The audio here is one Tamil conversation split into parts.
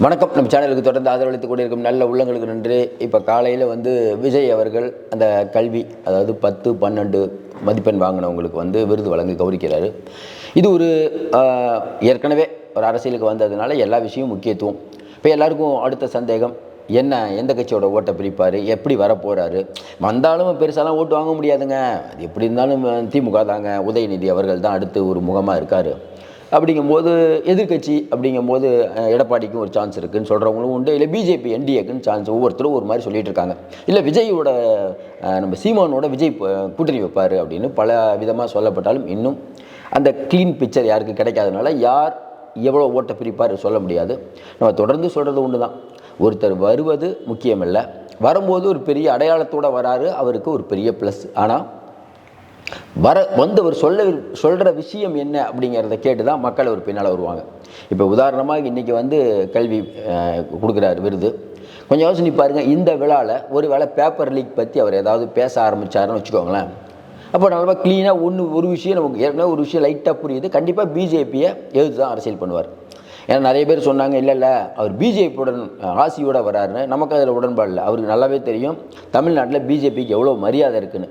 வணக்கம். நம்ம சேனலுக்கு தொடர்ந்து ஆதரவளித்துக் கொண்டிருக்கும் நல்ல உள்ளங்களுக்கு நன்றி. இப்போ காலையில் விஜய் அவர்கள் அந்த கல்வி, அதாவது 10, 12 மதிப்பெண் வாங்கினவங்களுக்கு விருது வழங்கி கௌரிக்கிறாரு. இது ஒரு ஏற்கனவே ஒரு அரசியலுக்கு வந்ததுனால எல்லா விஷயமும் முக்கியத்துவம். இப்போ எல்லாருக்கும் அடுத்த சந்தேகம் என்ன, எந்த கட்சியோட ஓட்டை பிரிப்பார், எப்படி வரப்போகிறாரு. வந்தாலும் பெருசாலாம் ஓட்டு வாங்க முடியாதுங்க, அது எப்படி இருந்தாலும் திமுக தாங்க, உதயநிதி அவர்கள் தான் அடுத்து ஒரு முகமாக இருக்கார். அப்படிங்கும்போது எதிர்கட்சி அப்படிங்கும்போது எடப்பாடிக்கும் ஒரு சான்ஸ் இருக்குதுன்னு சொல்கிறவங்களும் உண்டு. இல்லை பிஜேபி என்டிஏக்குன்னு சான்ஸ், ஒவ்வொருத்தரும் ஒரு மாதிரி சொல்லிகிட்டு இருக்காங்க. இல்லை விஜயோட நம்ம சீமானோட விஜய் கூட்டணி வைப்பார் அப்படின்னு பல விதமாக சொல்லப்பட்டாலும் இன்னும் அந்த க்ளீன் பிக்சர் யாருக்கு கிடைக்காதனால யார் எவ்வளோ ஓட்டை பிரிப்பார் சொல்ல முடியாது. நம்ம தொடர்ந்து சொல்கிறது ஒன்று தான், ஒருத்தர் வருவது முக்கியமில்லை, வரும்போது ஒரு பெரிய அடையாளத்தோடு வராரு, அவருக்கு ஒரு பெரிய ப்ளஸ். ஆனால் வந்தவர் சொல்கிற விஷயம் என்ன அப்படிங்கிறத கேட்டு தான் மக்கள் ஒரு பின்னால் வருவாங்க. இப்போ உதாரணமாக இன்றைக்கி கல்வி கொடுக்குறாரு விருது. கொஞ்சம் யோசனை பாருங்கள், இந்த விழாவில் ஒரு வேளை பேப்பர் லீக் பற்றி அவர் ஏதாவது பேச ஆரம்பித்தாருன்னு வச்சுக்கோங்களேன். அப்போ நல்லா க்ளீனாக ஒரு விஷயம் நமக்கு ஏற்கனவே ஒரு விஷயம் லைட்டாக புரியுது, கண்டிப்பாக பிஜேபியை எதிர்த்து தான் அரசியல் பண்ணுவார். ஏன்னா நிறைய பேர் சொன்னாங்க இல்லை அவர் பிஜேபியுடன் ஆசியோடு வராருன்னு. நமக்கு அதில் உடன்பாடு இல்லை. அவருக்கு நல்லாவே தெரியும் தமிழ்நாட்டில் பிஜேபிக்கு எவ்வளோ மரியாதை இருக்குன்னு.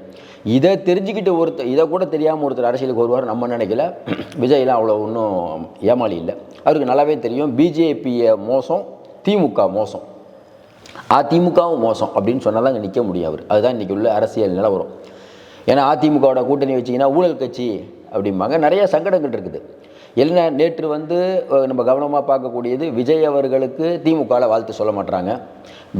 இதை தெரிஞ்சுக்கிட்டு இதை கூட தெரியாமல் ஒருத்தர் அரசியலுக்கு வருவார் நம்ம நினைக்கல. விஜய்லாம் அவ்வளோ ஒன்றும் ஏமாளி இல்லை. அவருக்கு நல்லாவே தெரியும் பிஜேபியை மோசம், திமுக மோசம், அதிமுகவும் மோசம் அப்படின்னு சொன்னால் தான் இங்கே நிற்க முடியும் அவர். அதுதான் இன்றைக்கி உள்ள அரசியல் நிலவரம். ஏன்னா அதிமுகவோட கூட்டணி வச்சிங்கன்னா ஊழல் கட்சி அப்படிம்பாங்க. நிறைய சங்கடங்கள் இருக்குது. என்ன நேற்று நம்ம கவனமாக பார்க்கக்கூடியது, விஜய் அவர்களுக்கு திமுகவில் வாழ்த்து சொல்ல மாட்டாங்க.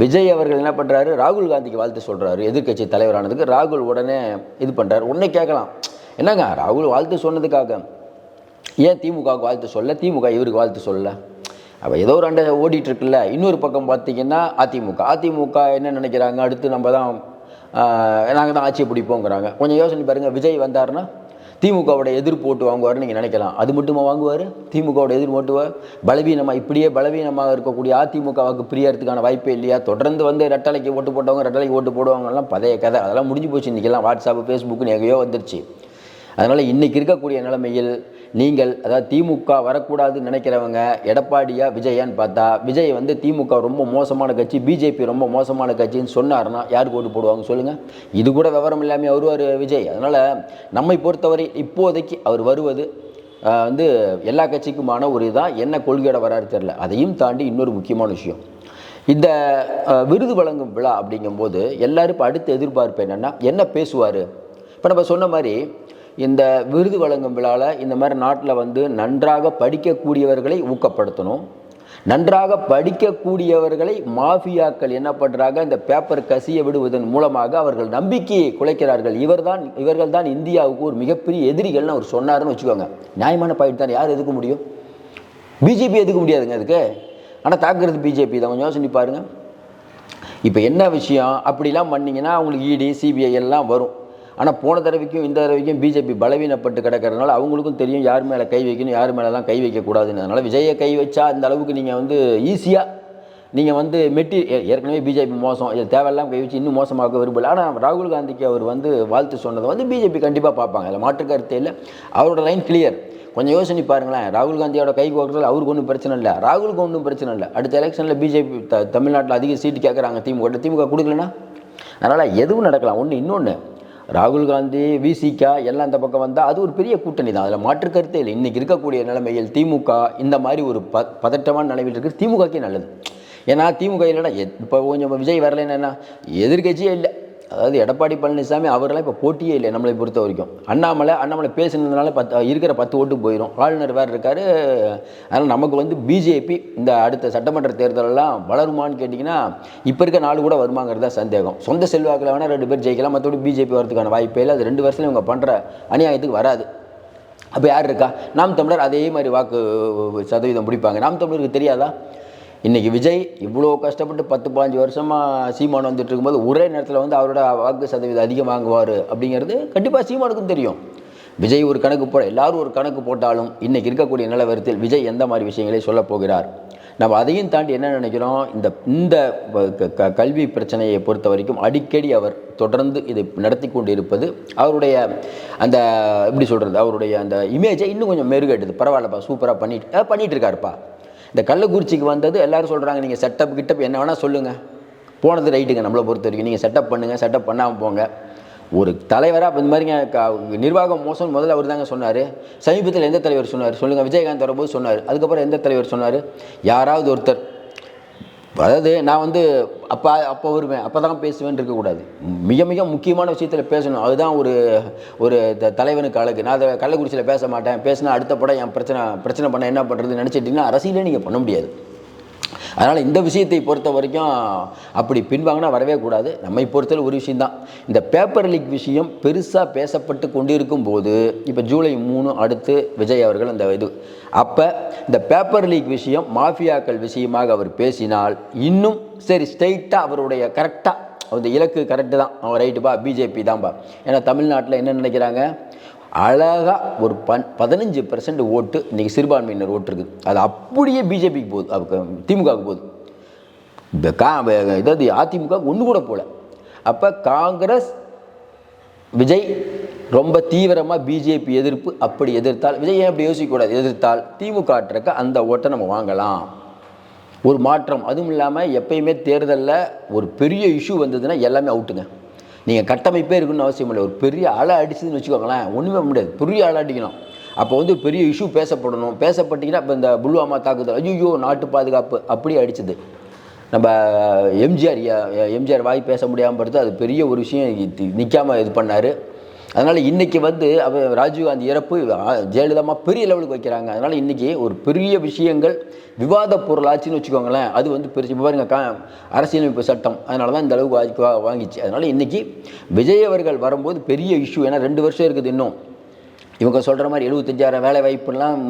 விஜய் அவர்கள் என்ன பண்ணுறாரு, ராகுல் காந்திக்கு வாழ்த்து சொல்கிறாரு. எதிர்கட்சி தலைவரானதுக்கு ராகுல் உடனே இது பண்ணுறாரு. உடனே கேட்கலாம், என்னங்க ராகுல் வாழ்த்து சொன்னதுக்காக ஏன் திமுகவுக்கு வாழ்த்து சொல்ல, திமுக இவருக்கு வாழ்த்து சொல்லலை? அப்போ ஏதோ ஒரு அண்டை ஓடிட்டுருக்குல்ல. இன்னொரு பக்கம் பார்த்திங்கன்னா அதிமுக என்ன நினைக்கிறாங்க, அடுத்து நம்ம தான் நாங்கள் தான் ஆட்சியை பிடிப்போங்கிறாங்க. கொஞ்சம் யோசனை பாருங்கள், விஜய் வந்தாருன்னா திமுகவோட எதிர்ப்பு ஓட்டு வாங்குவார்னு நீங்கள் நினைக்கலாம். அது மட்டுமா வாங்குவார்? திமுகவோட எதிர்ப்பு ஓட்டுவார். இப்படியே பலவீனமாக இருக்கக்கூடிய அதிமுகவுக்கு பிரியறதுக்கான வாய்ப்பே இல்லையா? தொடர்ந்து ரெட்டலைக்கு ஓட்டு போட்டவங்க ரெட்டலைக்கு ஓட்டு போடுவாங்கலாம் பழைய கதை. அதெல்லாம் முடிஞ்சு போச்சு. இன்றைக்கெல்லாம் வாட்ஸ்அப், ஃபேஸ்புக்குன்னு எங்கேயோ வந்துருச்சு. அதனால் இன்றைக்கி இருக்கக்கூடிய நிலைமையில் நீங்கள், அதாவது திமுக வரக்கூடாதுன்னு நினைக்கிறவங்க எடப்பாடியா விஜயான்னு பார்த்தா, விஜய் திமுக ரொம்ப மோசமான கட்சி, பிஜேபி ரொம்ப மோசமான கட்சின்னு சொன்னார்னா யாருக்கு ஓட்டு போடுவாங்க சொல்லுங்கள்? இது கூட விவரம் இல்லாமல் வருவார் விஜய். அதனால் நம்மை பொறுத்தவரை இப்போதைக்கு அவர் வருவது எல்லா கட்சிக்குமான ஒரு இதாக, என்ன கொள்கையோட வராரு தெரில. அதையும் தாண்டி இன்னொரு முக்கியமான விஷயம், இந்த விருது வழங்கும் விழா அப்படிங்கும்போது எல்லோரும் இப்போ அடுத்த எதிர்பார்ப்பு என்னென்னா என்ன பேசுவார். இப்போ நம்ம சொன்ன மாதிரி இந்த விருது வழங்கும் விழாவில் இந்த மாதிரி நாட்டில் நன்றாக படிக்கக்கூடியவர்களை ஊக்கப்படுத்தணும். நன்றாக படிக்கக்கூடியவர்களை மாஃபியாக்கள் என்ன பண்ணுறாங்க, இந்த பேப்பர் கசிய விடுவதன் மூலமாக அவர்கள் நம்பிக்கையை குலைக்கிறார்கள். இவர்கள் தான் இந்தியாவுக்கு ஒரு மிகப்பெரிய எதிரிகள்னு அவர் சொன்னார்னு வச்சுக்கோங்க. நியாயமான பாயிண்ட் தான். யார் எதுக்க முடியும்? பிஜேபி எதுக்க முடியாதுங்க அதுக்கு. ஆனால் தாக்குறது பிஜேபி தான். கொஞ்சம் யோசனை பாருங்கள். இப்போ என்ன விஷயம், அப்படிலாம் பண்ணிங்கன்னா அவங்களுக்கு இடி, சிபிஐ எல்லாம் வரும். ஆனால் போன தடவைக்கும் இந்த தடவைக்கும் பிஜேபி பலவீனப்பட்டு கிடக்கிறதுனால அவங்களுக்கும் தெரியும் யார் மேலே கை வைக்கணும், யார் மேலெலாம் கை வைக்கக்கூடாதுன்னு. அதனால் விஜயை கை வச்சா இந்த அளவுக்கு நீங்கள் ஈஸியாக நீங்கள் ஏற்கனவே பிஜேபி மோசம், இது தேவையெல்லாம் கை வச்சு இன்னும் மோசமாக விரும்பல. ஆனால் ராகுல் காந்திக்கு அவர் வாழ்த்து சொன்னதை பிஜேபி கண்டிப்பாக பார்ப்பாங்க. அதில் மாற்று கருத்தே இல்லை. அவரோட லைன் கிளியர். கொஞ்சம் யோசனை பாருங்களேன், ராகுல் காந்தியோட கைக்கு வைக்கிறதுல அவருக்கு ஒன்றும் பிரச்சனை இல்லை, ராகுலுக்கு ஒன்றும் பிரச்சனை இல்லை. அடுத்த எலெக்ஷனில் பிஜேபி தமிழ்நாட்டில் அதிக சீட்டு கேட்குறாங்க, திமுக கொடுக்கலன்னா. அதனால் எதுவும் நடக்கலாம். இன்னொன்று ராகுல் காந்தி, விசிகா எல்லாம் இந்த பக்கம் வந்தால் அது ஒரு பெரிய கூட்டணி தான். அதில் மாற்று கருத்தே இல்லை. இன்றைக்கி இருக்கக்கூடிய நிலைமையில் திமுக இந்த மாதிரி ஒரு பதட்டமான நிலைமையில் இருக்குது. திமுகக்கே நல்லது. ஏன்னா திமுக இல்லைன்னா இப்போ கொஞ்சம் விஜய் வரலைன்னா என்ன, எதிர்கட்சியே இல்லை. அதாவது எடப்பாடி பழனிசாமி அவரெல்லாம் இப்போ போட்டியே இல்லை நம்மளை பொறுத்த வரைக்கும். அண்ணாமலை பேசுனதுனால இருக்கிற 10 ஓட்டு போயிடும். ஆளுநர் வேறு இருக்கார். அதனால் நமக்கு பிஜேபி இந்த அடுத்த சட்டமன்ற தேர்தலெல்லாம் வளருமான்னு கேட்டிங்கன்னா இப்போ இருக்க 4 கூட வருமாங்கிறதா சந்தேகம். சொந்த செல்வாக்கில் வேணால் 2 பேர் ஜெயிக்கலாம், மற்றபடி பிஜேபி வரதுக்கான வாய்ப்பே இல்லை. அது 2 வருஷத்துல இவங்க பண்ணுற அநியாயத்துக்கு வராது. அப்போ யார் இருக்கா? நாம் தமிழர் அதே மாதிரி வாக்கு சதவீதம் பிடிப்பாங்க. நாம் தமிழருக்கு தெரியாதா? இன்றைக்கி விஜய் இவ்வளோ கஷ்டப்பட்டு 10-15 வருஷமாக சீமான் வந்துட்டு இருக்கும்போது ஒரே நேரத்தில் அவரோட வாக்கு சதவீதம் அதிகம் வாங்குவார் அப்படிங்கிறது கண்டிப்பாக சீமானுக்கும் தெரியும். விஜய் ஒரு கணக்கு எல்லாரும் ஒரு கணக்கு போட்டாலும் இன்றைக்கி இருக்கக்கூடிய நிலவரத்தில் விஜய் எந்த மாதிரி விஷயங்களை சொல்லப் போகிறார். நம்ம அதையும் தாண்டி என்ன நினைக்கிறோம், இந்த கல்வி பிரச்சனையை பொறுத்த வரைக்கும் அடிக்கடி அவர் தொடர்ந்து இதை நடத்தி கொண்டு இருப்பது அவருடைய அந்த எப்படி சொல்கிறது, அவருடைய அந்த இமேஜை இன்னும் கொஞ்சம் மெருகேட்டுது. பரவாயில்லப்பா, சூப்பராக பண்ணிட்டு இருக்காருப்பா. இந்த கள்ளக்குறிச்சிக்கு வந்தது எல்லாரும் சொல்கிறாங்க, நீங்கள் செட்டப் கிட்டப் என்ன வேணால் சொல்லுங்கள், போனது ரைட்டுங்க. நம்மளை பொறுத்த வரைக்கும் நீங்கள் செட்டப் பண்ணுங்கள், செட்டப் பண்ணாமல் போங்க. ஒரு தலைவராக இந்த மாதிரிங்க நிர்வாகம் மோசம் முதல்ல அவர் தாங்க சொன்னார். சமீபத்தில் எந்த தலைவர் சொன்னார் சொல்லுங்கள்? விஜயகாந்த் வரும்போது சொன்னார். அதுக்கப்புறம் எந்த தலைவர் சொன்னார்? யாராவது ஒருத்தர். அதாவது நான் வந்து அப்போ வருவேன், அப்போ தான் பேசுவேன்னு இருக்கக்கூடாது. மிக மிக முக்கியமான விஷயத்தில் பேசணும். அதுதான் ஒரு ஒரு தலைவனுக்கு அழகு. நான் அதை கள்ளக்குறிச்சியில் பேச மாட்டேன், பேசினா அடுத்த படம் என் பிரச்சனை பண்ண என்ன பண்ணுறதுன்னு நினச்சிட்டிங்கன்னா அரசியலே நீங்கள் பண்ண முடியாது. அதனால் இந்த விஷயத்தை பொறுத்த வரைக்கும் அப்படி பின்வாங்கினா வரவே கூடாது. நம்மை பொறுத்தவரை ஒரு விஷயந்தான், இந்த பேப்பர் லீக் விஷயம் பெருசாக பேசப்பட்டு கொண்டிருக்கும் போது, இப்போ ஜூலை 3 அடுத்து விஜய் அவர்கள் அந்த அப்போ இந்த பேப்பர் லீக் விஷயம் மாஃபியாக்கள் விஷயமாக அவர் பேசினால் இன்னும் சரி ஸ்ட்ரெயிட்டாக அவருடைய கரெக்டாக அந்த இலக்கு கரெக்டு தான், அவன் ரைட்டுப்பா பிஜேபி தான்ப்பா. ஏன்னா தமிழ்நாட்டில் என்ன நினைக்கிறாங்க, அழகாக ஒரு 15% ஓட்டு இன்றைக்கி சிறுபான்மையினர் ஓட்டு இருக்குது, அது அப்படியே பிஜேபிக்கு போகுது, திமுகவுக்கு போகுது. இதாவது அதிமுக ஒன்று கூட போகல. அப்போ காங்கிரஸ் விஜய் ரொம்ப தீவிரமாக பிஜேபி எதிர்ப்பு. அப்படி எதிர்த்தால் விஜய் ஏன் அப்படி யோசிக்கக்கூடாது, எதிர்த்தால் திமுக இருக்க அந்த ஓட்டை நம்ம வாங்கலாம், ஒரு மாற்றம். அதுவும் இல்லாமல் எப்பயுமே தேர்தலில் ஒரு பெரிய இஷ்யூ வந்ததுன்னா எல்லாமே அவுட்டுங்க. நீங்கள் கட்டமைப்பே இருக்குன்னு அவசியம் இல்லை. ஒரு பெரிய அலை அடிச்சதுன்னு வச்சுக்கோங்களேன், ஒன்றுமே முடியாது, பெரிய அலை அடிக்கணும். அப்போ வந்து பெரிய இஷ்யூ பேசப்படணும். பேசப்பட்டிங்கன்னா இப்போ இந்த புல்வாமா தாக்குதல், ஐயோ நாட்டு பாதுகாப்பு அப்படி அடிச்சது. நம்ம எம்ஜிஆர் வாய் பேச முடியாமல் படுத்து அது பெரிய ஒரு விஷயம் நிற்காமல் இது பண்ணார். அதனால் இன்றைக்கி வந்து அவர் ராஜீவ்காந்தி இறப்பு ஜெயலலிதா பெரிய லெவலுக்கு வைக்கிறாங்க. அதனால் இன்றைக்கி ஒரு பெரிய விஷயங்கள் விவாத பொருளாச்சுன்னு வச்சுக்கோங்களேன். அது வந்து பெருசு பாருங்க அரசியலமைப்பு சட்டம், அதனால தான் இந்த அளவுக்கு வாங்கிச்சு. அதனால் இன்றைக்கி விஜய் அவர்கள் வரும்போது பெரிய இஷ்யூ. ஏன்னா 2 வருஷம் இருக்குது இன்னும். இவங்க சொல்கிற மாதிரி 75,000 வேலை வாய்ப்புலாம்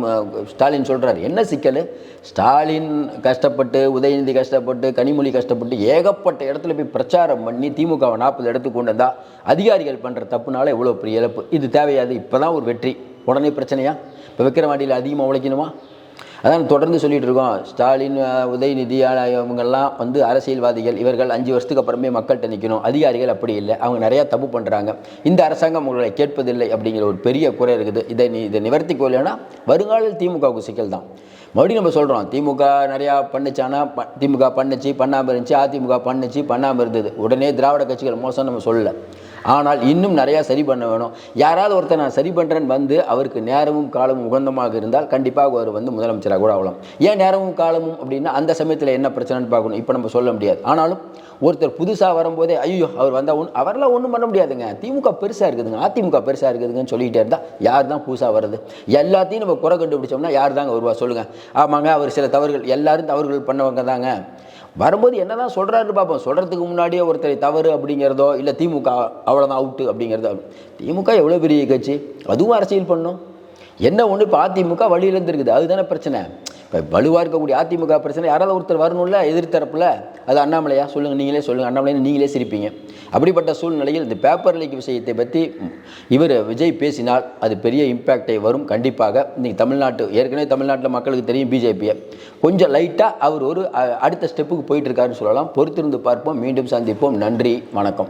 ஸ்டாலின் சொல்கிறார். என்ன சிக்கல்? ஸ்டாலின் கஷ்டப்பட்டு, உதயநிதி கஷ்டப்பட்டு, கனிமொழி கஷ்டப்பட்டு ஏகப்பட்ட இடத்துல போய் பிரச்சாரம் பண்ணி திமுகவை 40 இடத்துக்கு கொண்டு வந்தால் அதிகாரிகள் பண்ணுற தப்புனால எவ்வளோ பெரிய இழப்பு. இது தேவையாது. இப்போ தான் ஒரு வெற்றி, உடனே பிரச்சனையா? இப்போ விக்கிரவாண்டியில் அதிகமாக உழைக்கணுமா? அதான் தொடர்ந்து சொல்லிகிட்டு இருக்கோம். ஸ்டாலின், உதயநிதி இவங்கெல்லாம் வந்து அரசியல்வாதிகள். இவர்கள் 5 வருஷத்துக்கு அப்புறமே மக்கள்கிட்ட நிற்கணும். அதிகாரிகள் அப்படி இல்லை, அவங்க நிறையா தப்பு பண்ணுறாங்க. இந்த அரசாங்கம் உங்களை கேட்பதில்லை அப்படிங்கிற ஒரு பெரிய குறை இருக்குது. இதை நிவர்த்தி கொள்ளலைன்னா வருங்காலில் திமுகவுக்கு சிக்கல் தான். மறுபடியும் நம்ம சொல்கிறோம், திமுக நிறையா பண்ணுச்சானா, திமுக பண்ணுச்சு, பண்ணாமல் இருந்துச்சு, அதிமுக பண்ணுச்சு, பண்ணாமல் இருந்தது. உடனே திராவிட கட்சிகள் மோசம் நம்ம சொல்லலை. ஆனால் இன்னும் நிறையா சரி பண்ண வேணும். யாராவது ஒருத்தர் நான் சரி பண்ணுறேன்னு வந்து அவருக்கு நேரமும் காலமும் உகந்தமாக இருந்தால் கண்டிப்பாக அவர் வந்து முதலமைச்சராக கூட ஆகலாம். ஏன் நேரமும் காலமும் அப்படின்னா அந்த சமயத்தில் என்ன பிரச்சனைன்னு பார்க்கணும். இப்போ நம்ம சொல்ல முடியாது. ஆனாலும் ஒருத்தர் புதுசாக வரும்போதே ஐயோ அவர் வந்தால் அவரெல்லாம் ஒன்றும் பண்ண முடியாதுங்க, திமுக பெருசாக இருக்குதுங்க, அதிமுக பெருசாக இருக்குதுங்கன்னு சொல்லிகிட்டே இருந்தால் யார் தான் புதுசாக வருது? எல்லாத்தையும் நம்ம குறை கண்டுபிடிச்சோம்னா யார் தாங்க வருவா சொல்லுங்கள்? ஆமாங்க, அவர் சில தவறுகள், எல்லாரும் தவறுகள் பண்ணவங்க தாங்க. வரும்போது என்ன தான் சொல்கிறாருன்னு பார்ப்போம். சொல்கிறதுக்கு முன்னாடியே ஒருத்தரை தவறு அப்படிங்கிறதோ இல்லை திமுக அவ்வளோதான் அவுட்டு அப்படிங்கிறதோ. திமுக எவ்வளோ பெரிய கட்சி, அதுவும் அரசியல் பண்ணும். என்ன ஒன்று, இப்போ அதிமுக வழியிலேருந்து இருக்குது, அதுதானே பிரச்சனை. இப்போ வலுவாக இருக்கக்கூடிய அதிமுக பிரச்சனை யாராவது ஒருத்தர் வரணும்ல எதிர்த்தரப்பில். அது அண்ணாமலையா சொல்லுங்கள், நீங்களே சொல்லுங்கள், அண்ணாமலைன்னு நீங்களே சிரிப்பீங்க. அப்படிப்பட்ட சூழ்நிலையில் இந்த பேப்பர் லீக் விஷயத்தை பற்றி இவர் விஜய் பேசினால் அது பெரிய இம்பேக்டை வரும் கண்டிப்பாக. இன்றைக்கி ஏற்கனவே தமிழ்நாட்டில் மக்களுக்கு தெரியும் பிஜேபியை. கொஞ்சம் லைட்டாக அவர் ஒரு அடுத்த ஸ்டெப்புக்கு போயிட்டுருக்காருன்னு சொல்லலாம். பொறுத்திருந்து பார்ப்போம். மீண்டும் சந்திப்போம். நன்றி, வணக்கம்.